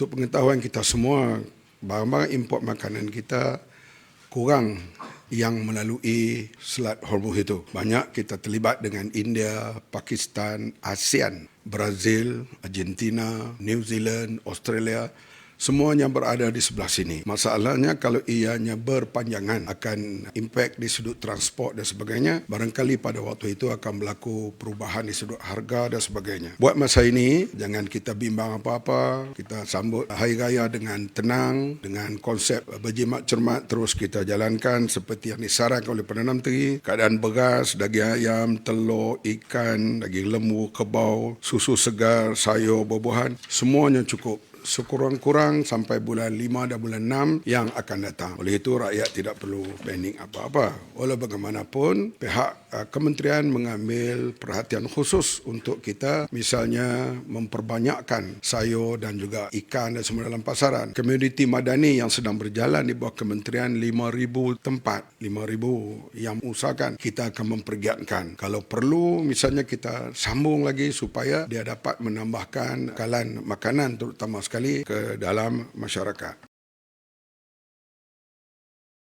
Untuk pengetahuan kita semua, barang-barang import makanan kita kurang yang melalui Selat Hormuz itu. Banyak kita terlibat dengan India, Pakistan, ASEAN, Brazil, Argentina, New Zealand, Australia. Semuanya berada di sebelah sini. Masalahnya kalau ianya berpanjangan akan impak di sudut transport dan sebagainya, barangkali pada waktu itu akan berlaku perubahan di sudut harga dan sebagainya. Buat masa ini, jangan kita bimbang apa-apa. Kita sambut Hari Raya dengan tenang, dengan konsep berjimat cermat terus kita jalankan seperti yang disarankan oleh Perdana Menteri. Keadaan beras, daging ayam, telur, ikan, daging lembu, kebau, susu segar, sayur, buah-buahan, semuanya cukup. Sekurang-kurang sampai bulan 5 dan bulan 6 yang akan datang. Oleh itu, rakyat tidak perlu panik apa-apa. Walau bagaimanapun, pihak kementerian mengambil perhatian khusus untuk kita, misalnya memperbanyakkan sayur dan juga ikan dan semua dalam pasaran. Komuniti madani yang sedang berjalan di bawah kementerian 5,000 tempat, 5,000 yang usahakan kita akan mempergiatkan. Kalau perlu, misalnya kita sambung lagi supaya dia dapat menambahkan bekalan makanan terutama sekali ke dalam masyarakat.